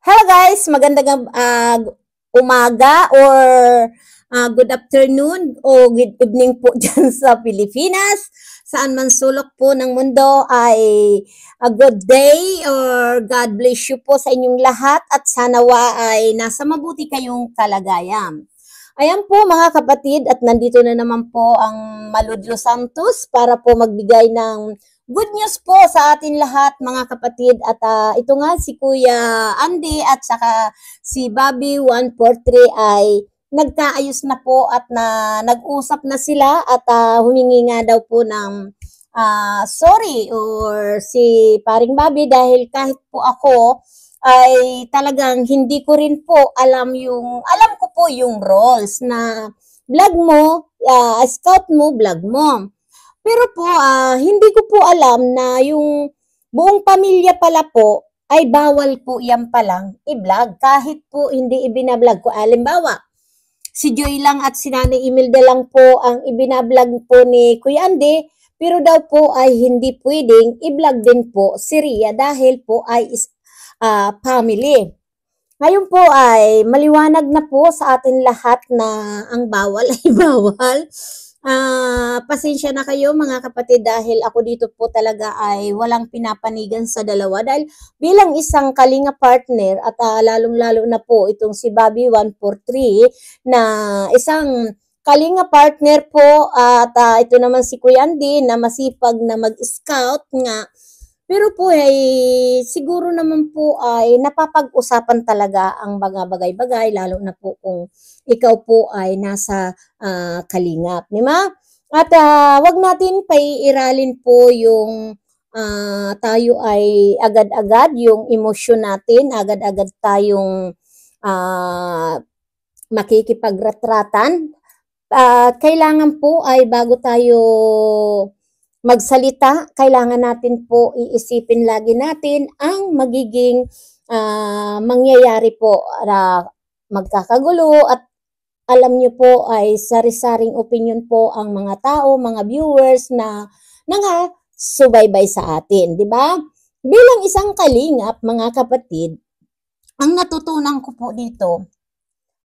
Hello guys, magandang umaga or good afternoon o good evening po dyan sa Pilipinas. Saan man sulok po ng mundo ay a good day or God bless you po sa inyong lahat at sanawa ay nasa mabuti kayong kalagayan. Ayan po mga kapatid at nandito na naman po ang Maludlo Santos para po magbigay ng good news po sa atin lahat mga kapatid at ito nga si Kuya Andy at saka si Bobby 143 ay nagkaayos na po at nag-usap na sila at humingi nga daw po ng sorry or si paring Bobby dahil kahit po ako ay talagang hindi ko rin po alam ko po yung roles na vlog mo, scout mo, vlog mo. Pero po, hindi ko po alam na yung buong pamilya pala po ay bawal po yan palang i-vlog kahit po hindi ibinablog ko. Halimbawa, si Joy lang at si Nanay Imelda lang po ang ibinablog po ni Kuya Andy, pero daw po ay hindi pwedeng i-vlog din po si Ria dahil po ay family. Ngayon po ay maliwanag na po sa atin lahat na ang bawal ay bawal. Pasensya na kayo mga kapatid dahil ako dito po talaga ay walang pinapanigan sa dalawa dahil bilang isang kalinga partner at lalong-lalo na po itong si Bobby 143 na isang kalinga partner po at ito naman si Kuya Andy na masipag na mag-scout nga. Pero po ay siguro naman po ay napapag-usapan talaga ang bagay-bagay lalo na po kung ikaw po ay nasa kalingap, di ba? At wag natin paiiralin po yung tayo ay agad-agad yung emosyon natin, agad-agad tayong makikipagretratan. Kailangan po ay bago tayo magsalita, kailangan natin po iisipin lagi natin ang magiging mangyayari po na magkakagulo at alam nyo po ay sari-saring opinion po ang mga tao, mga viewers na subaybay sa atin, di ba? Bilang isang kalingap, mga kapatid, ang natutunan ko po dito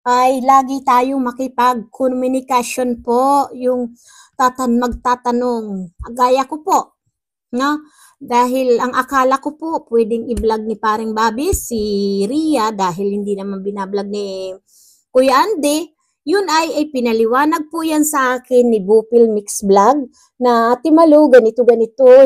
ay lagi tayong makipag-communication po, yung magtatanong. Gaya ko po, no? Dahil ang akala ko po, pwedeng i-vlog ni paring Bobby si Ria dahil hindi naman binablog ni Kuya Andy. Yun ay pinaliwanag po yan sa akin ni Bupil Mix Vlog na Ate Malu, ganito,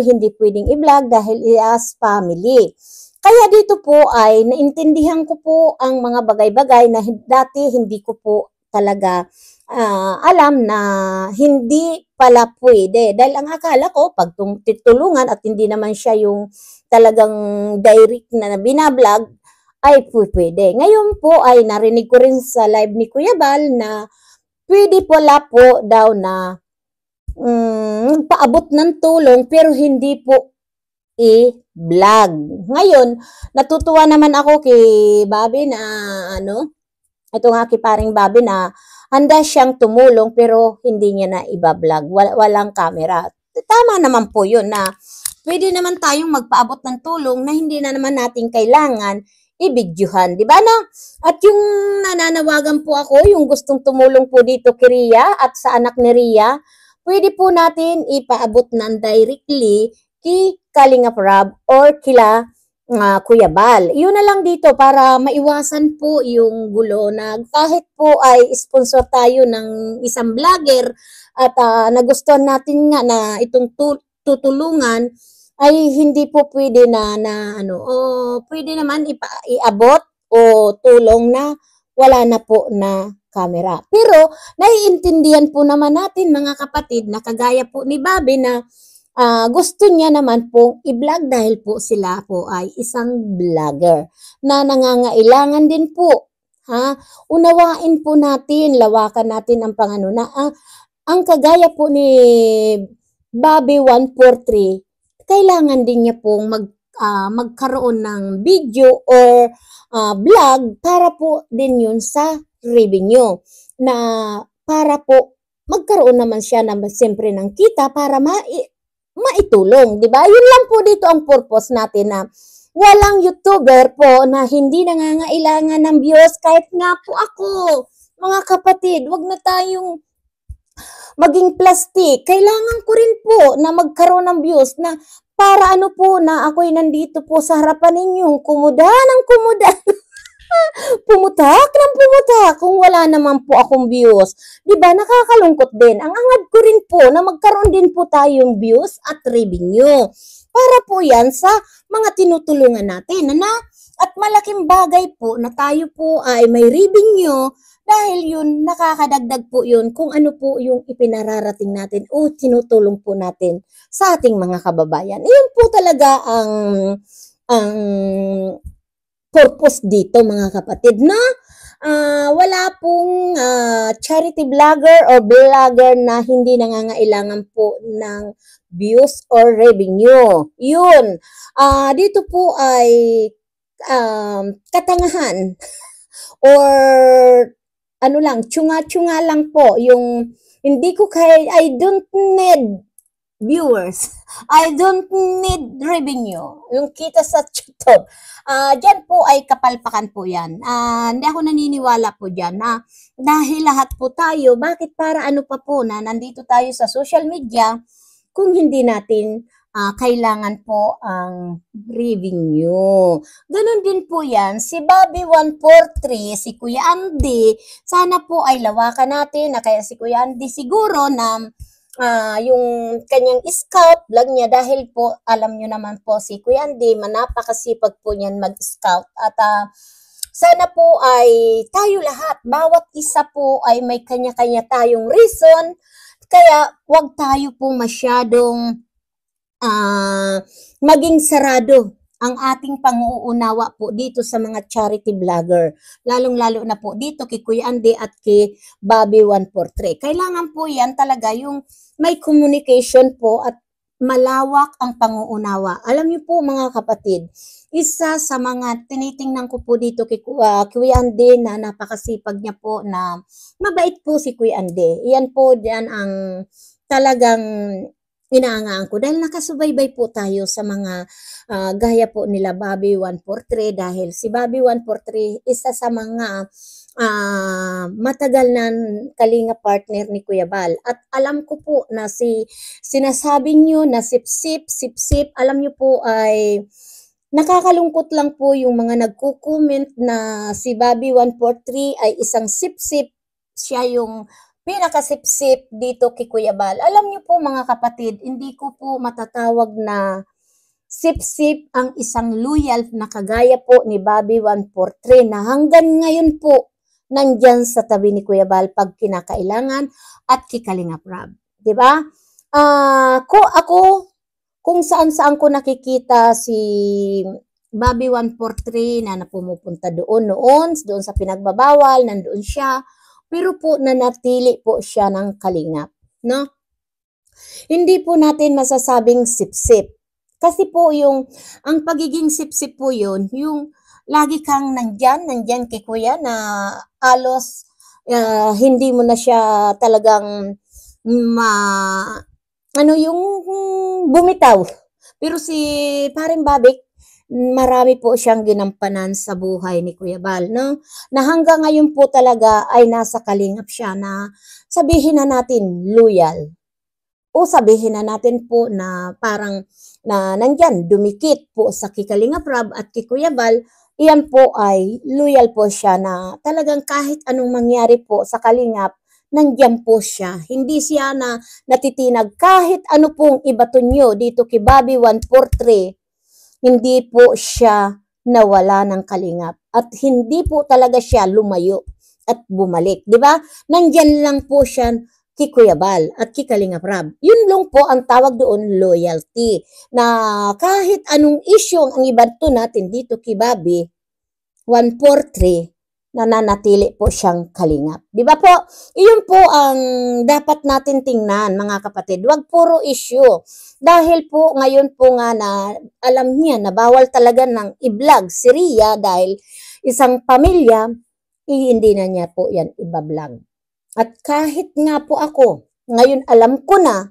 hindi pwedeng i-vlog dahil as family. Kaya dito po ay naintindihan ko po ang mga bagay-bagay na dati hindi ko po talaga alam na hindi pala pwede. Dahil ang akala ko, pag tutulungan at hindi naman siya yung talagang direct na binablog, ay pwede. Ngayon po ay narinig ko rin sa live ni Kuya Bal na pwede pala po daw na paabot ng tulong pero hindi po i-vlog. Ngayon, natutuwa naman ako kay Bobby na ito nga kay paring Bobby na handa siyang tumulong pero hindi niya na iba-vlog. Walang camera. Tama naman po yun na pwede naman tayong magpaabot ng tulong na hindi na naman natin kailangan i-videohan. Di ba no? At yung nananawagan po ako, yung gustong tumulong po dito kay Ria at sa anak ni Ria, pwede po natin ipaabot ng directly kay Kalingap Rob or kila Kuya Bal. Yun na lang dito para maiwasan po yung gulo na kahit po ay sponsor tayo ng isang vlogger at nagustuhan natin nga na itong tutulungan ay hindi po pwede pwede naman iabot o tulong na wala na po na camera. Pero naiintindihan po naman natin mga kapatid na kagaya po ni Bobby na gusto niya naman pong i-vlog dahil po sila po ay isang vlogger na nangangailangan din po. Unawain po natin, lawakan natin ang ang kagaya po ni Bobby 143, kailangan din niya pong magkaroon ng video or vlog para po din yun sa revenue na para po magkaroon naman siya siyempre ng kita para maitulong, di ba? Yun lang po dito ang purpose natin na walang YouTuber po na hindi nangangailangan ng views kahit nga po ako. Mga kapatid, wag na tayong maging plastic. Kailangan ko rin po na magkaroon ng views na para ano po na ako'y nandito po sa harapan ninyo, kumuda ng kumuda. Pumutak ng pumutak kung wala naman po akong views. Diba, nakakalungkot din. Ang angad ko rin po na magkaroon din po tayong views at revenue. Para po yan sa mga tinutulungan natin. At malaking bagay po na tayo po ay may revenue dahil yun, nakakadagdag po yun kung ano po yung ipinararating natin o tinutulong po natin sa ating mga kababayan. Iyon po talaga ang purpose dito mga kapatid na wala pong charity vlogger or vlogger na hindi nangangailangan po ng views or revenue. Yun. Dito po ay katangahan or ano lang, tsunga-tsunga lang po yung hindi ko I don't need viewers. I don't need revenue. Yung kita sa YouTube. Diyan po ay kapalpakan po yan. Hindi ako naniniwala po dyan na dahil lahat po tayo, bakit para ano pa po na nandito tayo sa social media kung hindi natin kailangan po ang revenue. Ganon din po yan. Si Bobby 143, si Kuya Andy, sana po ay lawakan natin na kaya si Kuya Andy siguro na yung kanyang scout vlog niya dahil po alam nyo naman po si Kuya Andy napakasipag po niyan mag-scout at sana po ay tayo lahat, bawat isa po ay may kanya-kanya tayong reason kaya wag tayo po masyadong maging sarado ang ating pang-uunawa po dito sa mga charity vlogger. Lalong-lalo na po dito kay Kuya Andy at kay Bobby 143. Kailangan po yan talaga yung may communication po at malawak ang pang-uunawa. Alam niyo po mga kapatid, isa sa mga tinitingnan ko po dito kay Kuya Andy na napakasipag niya po na mabait po si Kuya Andy. Iyan po diyan ang talagang inaangaan ko dahil nakasubaybay po tayo sa mga gaya po nila Bobby 143 dahil si Bobby 143 isa sa mga matagal na kalinga partner ni Kuya Bal at alam ko po na sinasabi nyo na sip-sip, alam nyo po ay nakakalungkot lang po yung mga nagko-comment na si Bobby 143 ay isang sip-sip, siya yung pinakasipsip dito kay Kuya Bal. Alam niyo po mga kapatid, hindi ko po matatawag na sipsip ang isang loyal na kagaya po ni Bobby 143 na hanggang ngayon po nandyan sa tabi ni Kuya Bal pag kinakailangan at kikalinga Prab. Diba? Kung saan-saan ko nakikita si Bobby 143 na pumupunta doon sa pinagbabawal, nandoon siya. Pero po nanatili po siya ng kalingap, no? Hindi po natin masasabing sipsip. Kasi po ang pagiging sipsip po yun, yung lagi kang nandyan kay Kuya na alos hindi mo na siya talagang yung bumitaw. Pero si Paring Bobby, marami po siyang ginampanan sa buhay ni Kuya Bal, no? Na hanggang ngayon po talaga ay nasa kalingap siya na sabihin na natin loyal. O sabihin na natin po na parang na nandyan, dumikit po sa Kikalinga Prab at kay Kuya Bal, iyan po ay loyal po siya na talagang kahit anong mangyari po sa kalingap, nandyan po siya. Hindi siya na natitinag kahit ano pong ibato nyo dito kay Bobby 143, hindi po siya nawala ng kalingap at hindi po talaga siya lumayo at bumalik, di ba? Nandyan lang po siya kay Kuya Bal at kay Kalinga Prab. Yun lang po ang tawag doon, loyalty, na kahit anong issue ang ibato natin dito kay Bobby 143, nananatili po siyang kalingap. Di ba po? Iyon po ang dapat natin tingnan mga kapatid. Huwag puro issue. Dahil po ngayon po nga na alam niya na bawal talaga ng i-vlog si Ria dahil isang pamilya, hindi na niya po yan iba-vlog. At kahit nga po ako, ngayon alam ko na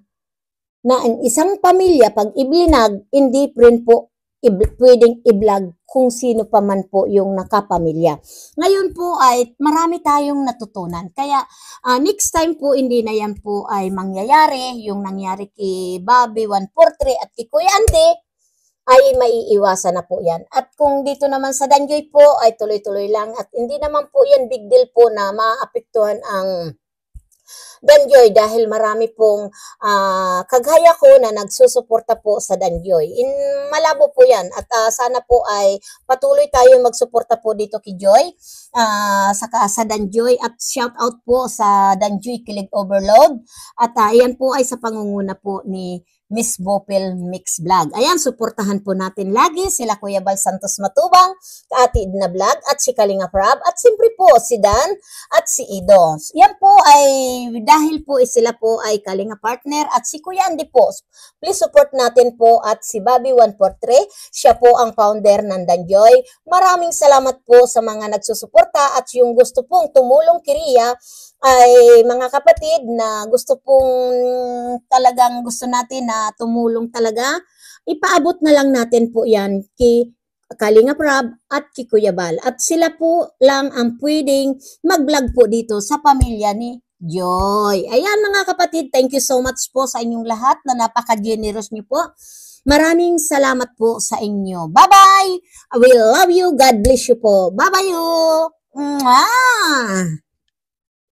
ang isang pamilya pag iblinag, hindi rin po pwedeng i-vlog kung sino pa man po yung nakapamilya. Ngayon po ay marami tayong natutunan. Kaya next time po hindi na yan po ay mangyayari. Yung nangyari kay Bobby 143 at kay Kuya Andy ay maiiwasan na po yan. At kung dito naman sa Danjoy po ay tuloy-tuloy lang at hindi naman po yan big deal po na maapektuhan ang Danjoy dahil marami pong kagaya ko na nagsusuporta po sa Danjoy. Malabo po yan at sana po ay patuloy tayo magsuporta po dito kay Joy sa Danjoy at shout out po sa Danjoy Kilig Overload at yan po ay sa pangunguna po ni Miss Bopel Mix Vlog. Ayan, suportahan po natin lagi sila Kuya Bal Santos Matubang, Ate Edna Vlog at si Kalinga Prab at siyempre po si Dan at si Ido. Yan po ay dahil po sila po ay Kalinga partner at si Kuya Andy po. Please support natin po at si Bobby 143, siya po ang founder ng Danjoy. Maraming salamat po sa mga nagsusuporta at yung gusto pong tumulong kiriya ay mga kapatid na gusto pong talagang gusto natin na tumulong talaga, ipaabot na lang natin po yan kay Kalinga Prab at kay Kuya Bal. At sila po lang ang pwedeng mag-vlog po dito sa pamilya ni Joy. Ayan mga kapatid, thank you so much po sa inyong lahat na napaka-generous niyo po. Maraming salamat po sa inyo. Bye-bye! I will love you. God bless you po. Bye-bye! Mwah!